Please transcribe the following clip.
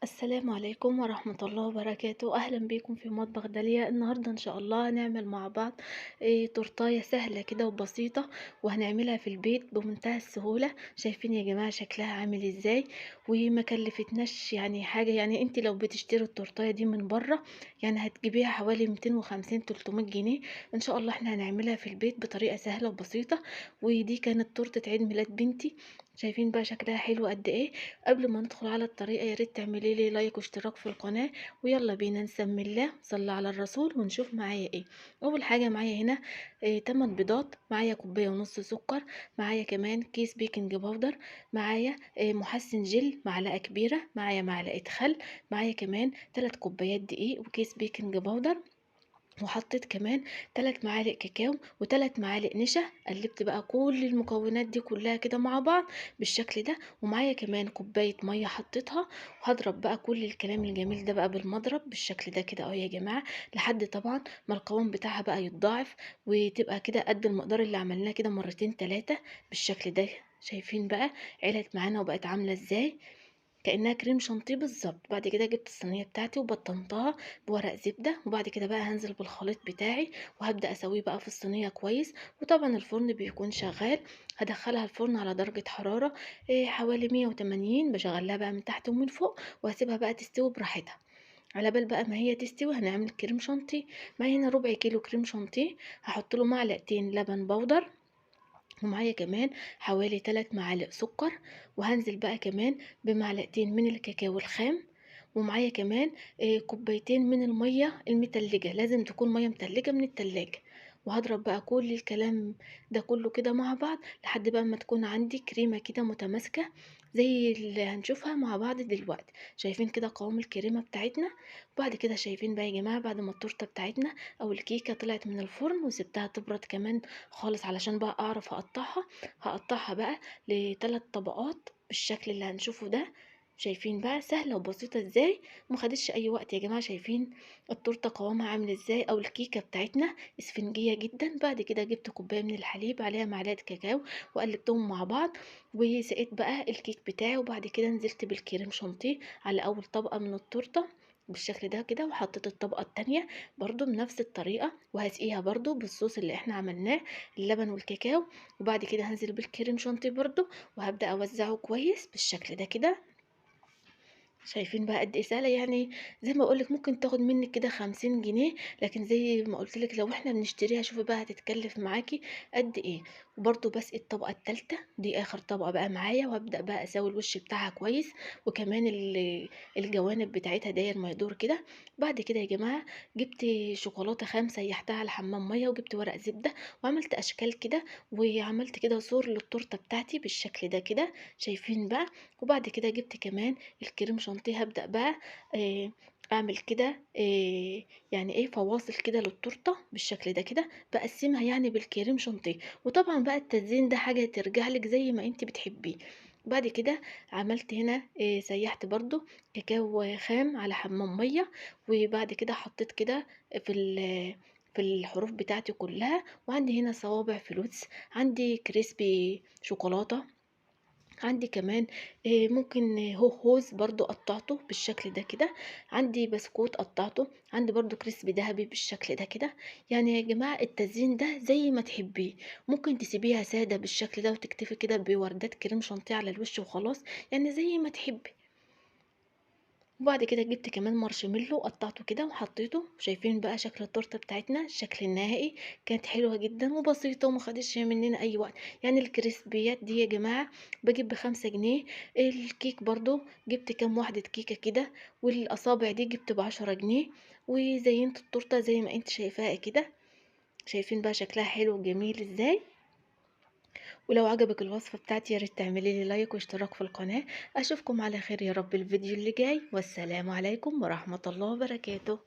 السلام عليكم ورحمة الله وبركاته. أهلا بيكم في مطبخ داليا. النهاردة إن شاء الله هنعمل مع بعض تورتاية سهلة كده وبسيطة، وهنعملها في البيت بمنتهى السهولة. شايفين يا جماعة شكلها عامل ازاي؟ وما كلفتناش يعني حاجة. يعني انت لو بتشتري التورتاية دي من بره يعني هتجيبيها حوالي 250 300 جنيه. ان شاء الله احنا هنعملها في البيت بطريقة سهلة وبسيطة. ودي كانت تورتة عيد ميلاد بنتي. شايفين بقى شكلها حلو قد ايه؟ قبل ما ندخل على الطريقة يا ريت تعملي لي لايك واشتراك في القناة. ويلا بينا نسمي الله، صلى على الرسول، ونشوف معايا ايه. اول حاجة معايا هنا 8 بيضات، معايا كوباية ونص سكر، معايا كمان كيس بيكنج باودر، معايا محسن جل معلقة كبيرة، معايا معلقة خل، معايا كمان 3 كوبايات دقيق وكيس بيكنج باودر. وحطيت كمان 3 معالق كاكاو و3 معالق نشا. قلبت بقى كل المكونات دي كلها كده مع بعض بالشكل ده. ومعايا كمان كوبايه ميه حطيتها. وهضرب بقى كل الكلام الجميل ده بقى بالمضرب بالشكل ده كده اهو يا جماعه، لحد طبعا ما القوام بتاعها بقى يتضاعف وتبقى كده قد المقدار اللي عملناه كده مرتين 3 بالشكل ده. شايفين بقى علت معانا وبقت عامله ازاي؟ كأنها كريم شانتيه بالظبط. بعد كده جبت الصينية بتاعتي وبطنتها بورق زبدة، وبعد كده بقى هنزل بالخليط بتاعي وهبدأ اسويه بقى في الصينية كويس. وطبعا الفرن بيكون شغال. هدخلها الفرن على درجة حرارة حوالي 180، بشغلها بقى من تحت ومن فوق، وهسيبها بقى تستوي براحتها. على بال بقى ما هي تستوي هنعمل كريم شانتيه. معايا هنا ربع كيلو كريم شانتيه، هحط له معلقتين لبن بودر، ومعايا كمان حوالي 3 معالق سكر، وهنزل بقى كمان بمعلقتين من الكاكاو الخام، ومعايا كمان كوبايتين من المية المتلجة، لازم تكون مية متلجة من التلاجة. وهضرب بقى كل الكلام ده كله كده مع بعض لحد بقى ما تكون عندي كريمة كده متماسكة زي اللي هنشوفها مع بعض دلوقتي. شايفين كده قوام الكريمة بتاعتنا؟ وبعد كده شايفين بقى يا جماعة بعد ما التورتة بتاعتنا او الكيكة طلعت من الفرن وسبتها تبرد كمان خالص علشان بقى اعرف هقطعها بقى لثلاث طبقات بالشكل اللي هنشوفه ده. شايفين بقى سهله وبسيطه ازاي؟ مخدتش اي وقت يا جماعه. شايفين التورته قوامها عامل ازاي او الكيكه بتاعتنا اسفنجيه جدا. بعد كده جبت كوبايه من الحليب عليها معلقه كاكاو وقلبتهم مع بعض، وسقيت بقى الكيك بتاعي. وبعد كده نزلت بالكريم شانتيه على اول طبقه من التورته بالشكل ده كده، وحطيت الطبقه التانية برضو بنفس الطريقه، وهسقيها برضو بالصوص اللي احنا عملناه، اللبن والكاكاو. وبعد كده هنزل بالكريم شانتيه برضو، وهبدأ اوزعه كويس بالشكل ده كده. شايفين بقى قد ايه سهله يعني؟ زي ما اقولك ممكن تاخد منك كده 50 جنيه، لكن زي ما قلت لك لو احنا بنشتريها شوفي بقى هتتكلف معاكي قد ايه. وبرده بسقي الطبقه الثالثه دي اخر طبقه بقى معايا، وابدا بقى اسوي الوش بتاعها كويس، وكمان الجوانب بتاعتها داير ما يدور كده. بعد كده يا جماعه جبت شوكولاته خام سيحتها على حمام ميه، وجبت ورق زبده وعملت اشكال كده، وعملت كده صور للتورته بتاعتي بالشكل ده كده. شايفين بقى؟ وبعد كده جبت كمان الكريم شانتيه. هبدأ بقى اعمل كده يعني ايه فواصل كده للتورته بالشكل ده كده، بقسمها يعني بالكريم شانتيه. وطبعا بقى التزيين ده حاجه ترجع لك زي ما انت بتحبيه. بعد كده عملت هنا سيحت برضو كاكاو خام على حمام ميه. وبعد كده حطيت كده في في الحروف بتاعتي كلها. وعندي هنا صوابع فلوس، عندي كريسبي شوكولاته، عندي كمان ممكن هوز برضو قطعته بالشكل ده كده، عندي بسكوت قطعته، عندي برضو كريسبي ذهبي بالشكل ده كده. يعني يا جماعة التزيين ده زي ما تحبيه. ممكن تسيبيها سادة بالشكل ده وتكتفي كده بوردات كريم شانتيه على الوش وخلاص، يعني زي ما تحبي. وبعد كده جبت كمان مارشميلو قطعته كده وحطيته. شايفين بقى شكل التورته بتاعتنا الشكل النهائي؟ كانت حلوه جدا وبسيطه وما خدتش مننا اي وقت. يعني الكريسبيات دي يا جماعه بجيب ب5 جنيه. الكيك برضو جبت كام واحده كيكه كده، والاصابع دي جبت ب10 جنيه. وزينت التورته زي ما انت شايفاها كده. شايفين بقى شكلها حلو وجميل ازاي؟ ولو عجبك الوصفة بتاعتي ياريت تعملي لي لايك واشتراك في القناة. اشوفكم على خير يا رب الفيديو اللي جاي، والسلام عليكم ورحمة الله وبركاته.